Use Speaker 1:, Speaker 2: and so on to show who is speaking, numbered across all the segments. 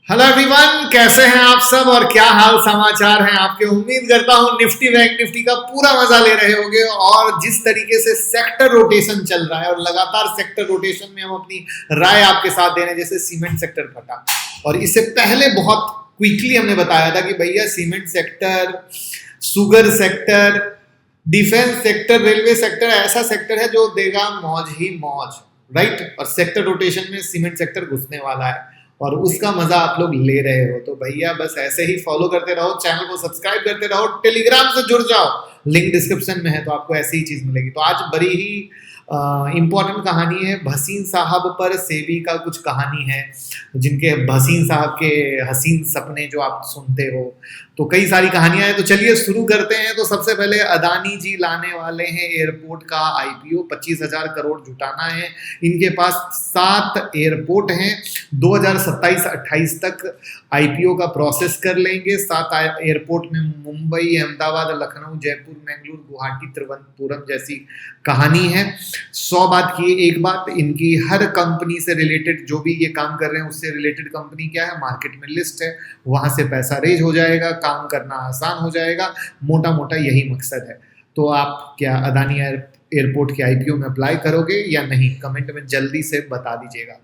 Speaker 1: Hello everyone, कैसे हैं आप सब और क्या हाल समाचार हैं आपके। उम्मीद करता हूं निफ्टी बैंक निफ्टी का पूरा मजा ले रहे होंगे। और जिस तरीके से सेक्टर रोटेशन चल रहा है और लगातार सेक्टर रोटेशन में हम अपनी राय आपके साथ दे रहे हैं, जैसे सीमेंट सेक्टर फटा और इससे पहले बहुत क्विकली हमने बताया था कि भैया cement sector, sugar sector, defence sector, railway sector ऐसा सेक्टर है जो देगा मौज ही मौज, राइट। और सेक्टर रोटेशन में सीमेंट सेक्टर घुसने वाला है और उसका मजा आप लोग ले रहे हो। तो भैया बस ऐसे ही फॉलो करते रहो, चैनल को सब्सक्राइब करते रहो, टेलीग्राम से जुड़ जाओ, लिंक डिस्क्रिप्शन में है, तो आपको ऐसी ही चीज मिलेगी। तो आज बड़ी ही इंपॉर्टेंट कहानी है, भसीन साहब पर सेबी का कुछ कहानी है, जिनके भसीन साहब के हसीन सपने जो आप सुनते हो, तो कई सारी कहानियां हैं। तो चलिए शुरू करते हैं। तो सबसे पहले अदानी जी लाने वाले हैं एयरपोर्ट का आईपीओ, 25,000 करोड़ जुटाना है। इनके पास 7 एयरपोर्ट हैं, 2027-28 तक आईपीओ का प्रोसेस कर लेंगे। 7 एयरपोर्ट में मुंबई, अहमदाबाद, लखनऊ, जयपुर, मैंगलोर, गुवाहाटी, तिरुवनंतपुरम जैसी कहानी है। 100 बात की एक बात, इनकी हर कंपनी से रिलेटेड जो भी ये काम कर रहे हैं उससे रिलेटेड कंपनी क्या है, मार्केट में लिस्ट है, वहां से पैसा रेज हो जाएगा, काम करना आसान हो जाएगा। मोटा मोटा यही मकसद है। तो आप क्या अदानी एयरपोर्ट के आईपीओ में अप्लाई करोगे या नहीं, कमेंट में जल्दी से बता दीजिएगा।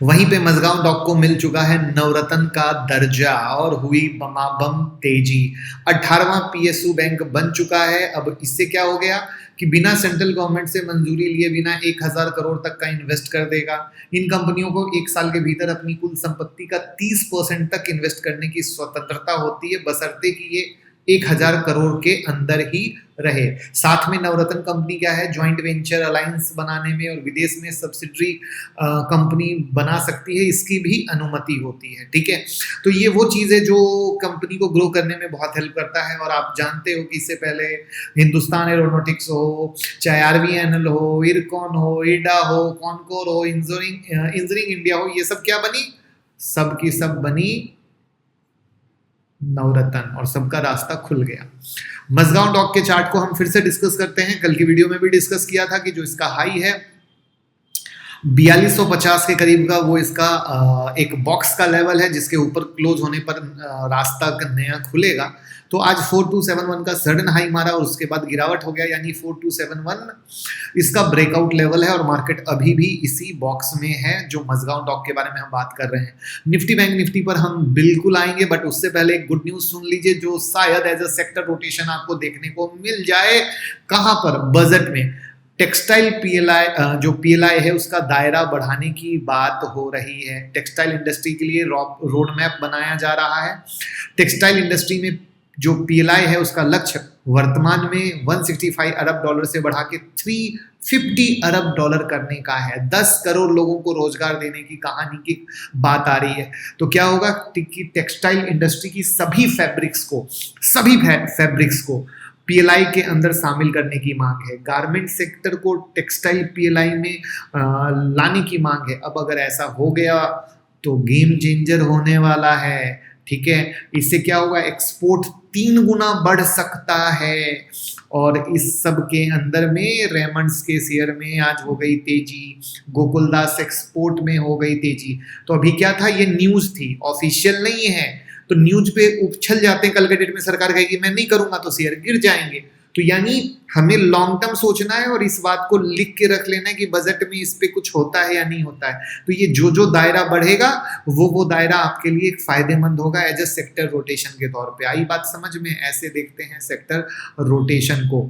Speaker 1: वहीं पे मझगांव डॉक को मिल चुका है नवरत्न का दर्जा और हुई बमाबम तेजी। 18वां पीएसयू बैंक बन चुका है। अब इससे क्या हो गया कि बिना सेंट्रल गवर्नमेंट से मंजूरी लिए बिना 1,000 करोड़ तक का इन्वेस्ट कर देगा। इन कंपनियों को 1 साल के भीतर अपनी कुल संपत्ति का 30% तक इन्वेस्ट करने की स्वतंत्रता होती है, बशर्ते कि ये 1,000 करोड़ के अंदर ही रहे। साथ में नवरत्न कंपनी क्या है, ज्वाइंट वेंचर अलायंस बनाने में और विदेश में सब्सिडरी कंपनी बना सकती है, इसकी भी अनुमति होती है। ठीक है, तो ये वो चीज़ है जो कंपनी को ग्रो करने में बहुत हेल्प करता है। और आप जानते हो कि इससे पहले हिंदुस्तान एरोनॉटिक्स हो, चाहे आरवीएनएल हो, इरकॉन हो, ईडा हो, कॉनकोर हो, इंजीनियरिंग इंडिया हो, ये सब क्या बनी, सब की सब बनी नवरत्न और सबका रास्ता खुल गया। मझगांव डॉक के चार्ट को हम फिर से डिस्कस करते हैं। कल की वीडियो में भी डिस्कस किया था कि जो इसका हाई है 4250 के करीब का, वो इसका एक बॉक्स का लेवल है, जिसके ऊपर क्लोज होने पर रास्ता नया खुलेगा। तो आज 4271 का सडन हाई मारा और उसके बाद गिरावट हो गया, यानी 4271 इसका ब्रेकआउट लेवल है और मार्केट अभी भी इसी बॉक्स में है जो मझगांव डॉक के बारे में हम बात कर रहे हैं। निफ्टी बैंक निफ्टी पर हम बिल्कुल आएंगे, बट उससे पहले एक गुड न्यूज सुन लीजिए जो शायद एज अ सेक्टर रोटेशन आपको देखने को मिल जाए। कहां पर, बजट में टेक्सटाइल पीएलआई, जो पीएलआई है उसका दायरा बढ़ाने की बात हो रही है। टेक्सटाइल इंडस्ट्री के लिए रोड मैप बनाया जा रहा है। टेक्सटाइल इंडस्ट्री में जो पीएलआई है उसका लक्ष्य वर्तमान में 165 अरब डॉलर से बढ़ा के 350 अरब डॉलर करने का है। 10 करोड़ लोगों को रोजगार देने की कहानी की बात आ रही है। तो क्या होगा कि टेक्सटाइल इंडस्ट्री की सभी फैब्रिक्स को पीएलआई के अंदर शामिल करने की मांग है। गारमेंट सेक्टर को टेक्सटाइल पीएलआई में लाने की मांग है। अब अगर ऐसा हो गया तो गेम चेंजर होने वाला है। ठीक है, इससे क्या होगा, एक्सपोर्ट 3 गुना बढ़ सकता है। और इस सब के अंदर में रेमंड्स के शेयर में आज हो गई तेजी, गोकुलदास एक्सपोर्ट में हो गई तेजी। तो अभी क्या था, ये न्यूज थी, ऑफिशियल नहीं है, तो न्यूज पे उछल जाते हैं। कल के डेट में सरकार कहेगी मैं नहीं करूंगा तो शेयर गिर जाएंगे। तो यानी हमें लॉन्ग टर्म सोचना है और इस बात को लिख के रख लेना है कि बजट में इस पे कुछ होता है या नहीं होता है। तो ये जो दायरा बढ़ेगा वो दायरा आपके लिए एक फायदेमंद होगा एज ए सेक्टर रोटेशन के तौर पे। आई बात समझ में, ऐसे देखते हैं सेक्टर रोटेशन को।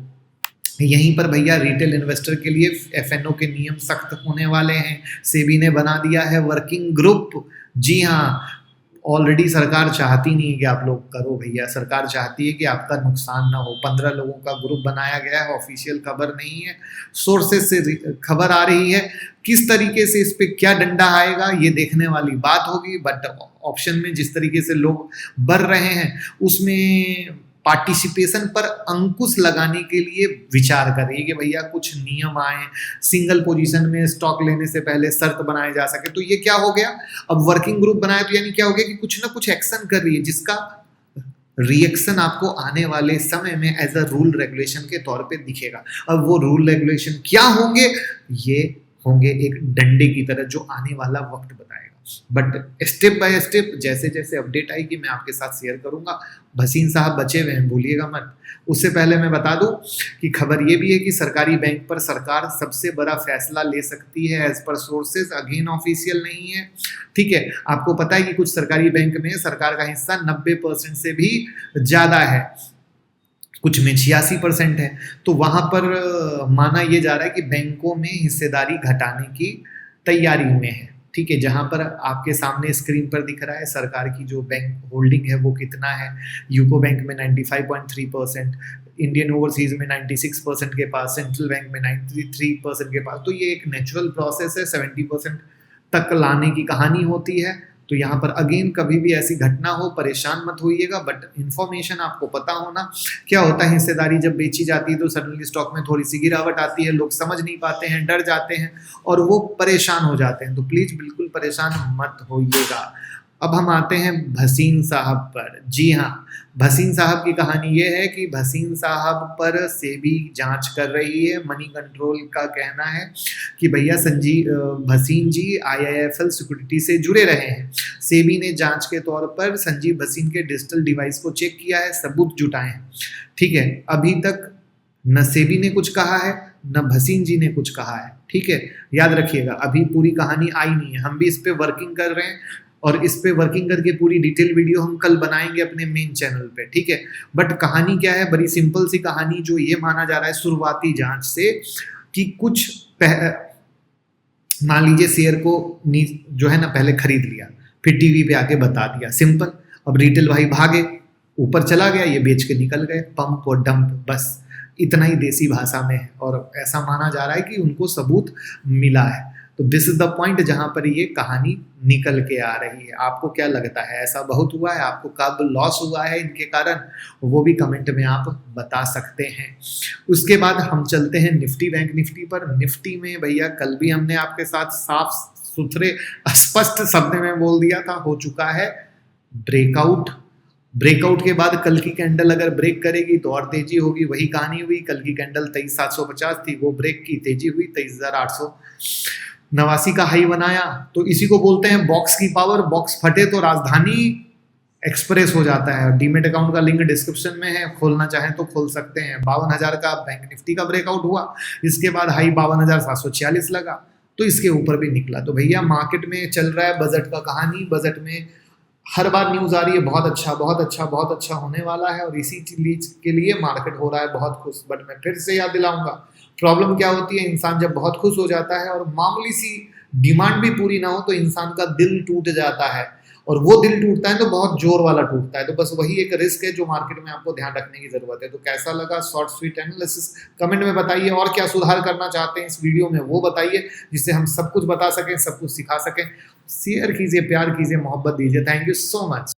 Speaker 1: यहीं पर भैया रिटेल इन्वेस्टर के लिए एफएनओ के नियम सख्त होने वाले हैं। सेबी ने बना दिया है वर्किंग ग्रुप। जी हाँ, ऑलरेडी सरकार चाहती नहीं है कि आप लोग करो भैया, सरकार चाहती है कि आपका नुकसान ना हो। 15 लोगों का ग्रुप बनाया गया है, ऑफिशियल खबर नहीं है, सोर्सेज से खबर आ रही है। किस तरीके से इस पे क्या डंडा आएगा ये देखने वाली बात होगी। बट ऑप्शन में जिस तरीके से लोग बढ़ रहे हैं उसमें पार्टिसिपेशन पर अंकुश लगाने के लिए विचार करिए कि भैया कुछ नियम आए, सिंगल पोजीशन में स्टॉक लेने से पहले शर्त बनाए जा सके। तो ये क्या हो गया, अब वर्किंग ग्रुप बनाया तो यानी क्या हो गया कि कुछ ना कुछ एक्शन कर रही है, जिसका रिएक्शन आपको आने वाले समय में एज अ रूल रेगुलेशन के तौर पे दिखेगा। अब वो रूल रेगुलेशन क्या होंगे, ये होंगे एक डंडे की तरह जो आने वाला वक्त बताएगा। बट स्टेप बाय स्टेप जैसे जैसे अपडेट आएगी मैं आपके साथ शेयर करूंगा। भसीन साहब बचे हुए हैं, भूलिएगा मत। उससे पहले मैं बता दूं कि खबर ये भी है कि सरकारी बैंक पर सरकार सबसे बड़ा फैसला ले सकती है as per sources, again official नहीं है, ठीक है। आपको पता है कि कुछ सरकारी बैंक में सरकार का हिस्सा 90% से भी ज़्यादा है, कुछ में 86% है। तो वहाँ पर माना ये जा रहा है कि बैंकों में हिस्सेदारी घटाने की तैयारी में है, ठीक है। जहाँ पर आपके सामने स्क्रीन पर दिख रहा है सरकार की जो बैंक होल्डिंग है वो कितना है। यूको बैंक में 95.3%, इंडियन ओवरसीज में 96% के पास, सेंट्रल बैंक में 93% के पास। तो ये एक नेचुरल प्रोसेस है, 70% तक लाने की कहानी होती है। तो यहाँ पर अगेन कभी भी ऐसी घटना हो परेशान मत होइएगा, बट इन्फॉर्मेशन आपको पता होना। क्या होता है, हिस्सेदारी जब बेची जाती है तो सडनली स्टॉक में थोड़ी सी गिरावट आती है, लोग समझ नहीं पाते हैं, डर जाते हैं और वो परेशान हो जाते हैं। तो प्लीज़ बिल्कुल परेशान मत होइएगा। अब हम आते हैं भसीन साहब पर। जी हाँ, भसीन साहब की कहानी ये है कि भसीन साहब पर सेबी जांच कर रही है। मनी कंट्रोल का कहना है कि भैया भसीन जी IIFL सिक्योरिटी से जुड़े रहे हैं। सेबी ने जांच के तौर पर संजीव भसीन के डिजिटल डिवाइस को चेक किया है, सबूत जुटाए हैं, ठीक है। अभी तक न सेबी ने कुछ कहा है न भसीन जी ने कुछ कहा है, ठीक है। याद रखिएगा, अभी पूरी कहानी आई नहीं है, हम भी इस पे वर्किंग कर रहे हैं और इस पे वर्किंग करके पूरी डिटेल वीडियो हम कल बनाएंगे अपने मेन चैनल पे, ठीक है। बट कहानी क्या है, बड़ी सिंपल सी कहानी, जो ये माना जा रहा है शुरुआती जांच से कि कुछ मान लीजिए शेयर को जो है ना पहले खरीद लिया, फिर टीवी पे आके बता दिया, सिंपल। अब रिटेल भाई भागे, ऊपर चला गया, ये बेच के निकल गए, पंप और डंप, बस इतना ही देसी भाषा में है। और ऐसा माना जा रहा है कि उनको सबूत मिला है। तो दिस इज द पॉइंट जहां पर ये कहानी निकल के आ रही है। आपको क्या लगता है, ऐसा बहुत हुआ है? आपको कब लॉस हुआ है इनके कारण, वो भी कमेंट में आप बता सकते हैं। उसके बाद हम चलते हैं निफ्टी बैंक निफ्टी पर। निफ्टी में भैया कल भी हमने आपके साथ साफ सुथरे स्पष्ट शब्द में बोल दिया था, हो चुका है ब्रेकआउट। ब्रेकआउट के बाद कल की कैंडल अगर ब्रेक करेगी तो और तेजी होगी, वही कहानी हुई। कल की कैंडल 23,750 थी, वो ब्रेक की, तेजी हुई, 23,889 का हाई बनाया। तो इसी को बोलते हैं बॉक्स की पावर। बॉक्स फटे तो राजधानी एक्सप्रेस हो जाता है। डीमेट अकाउंट का लिंक डिस्क्रिप्शन में है, खोलना चाहें तो खोल सकते हैं। 52,000 का बैंक निफ्टी का ब्रेकआउट हुआ, इसके बाद हाई 52,746 लगा, तो इसके ऊपर भी निकला। तो भैया मार्केट में चल रहा है बजट का कहानी। बजट में हर बार न्यूज़ आ रही है बहुत अच्छा बहुत अच्छा बहुत अच्छा होने वाला है, और इसी चीज के लिए मार्केट हो रहा है बहुत खुश। बट मैं फिर से याद दिलाऊंगा, प्रॉब्लम क्या होती है, इंसान जब बहुत खुश हो जाता है और मामूली सी डिमांड भी पूरी ना हो तो इंसान का दिल टूट जाता है, और वो दिल टूटता है तो बहुत जोर वाला टूटता है। तो बस वही एक रिस्क है जो मार्केट में आपको ध्यान रखने की जरूरत है। तो कैसा लगा शॉर्ट स्वीट एनालिसिस, कमेंट में बताइए। और क्या सुधार करना चाहते हैं इस वीडियो में वो बताइए, जिससे हम सब कुछ बता सकें, सब कुछ सिखा सकें। शेयर कीजिए, प्यार कीजिए, मोहब्बत दीजिए। Thank you so much.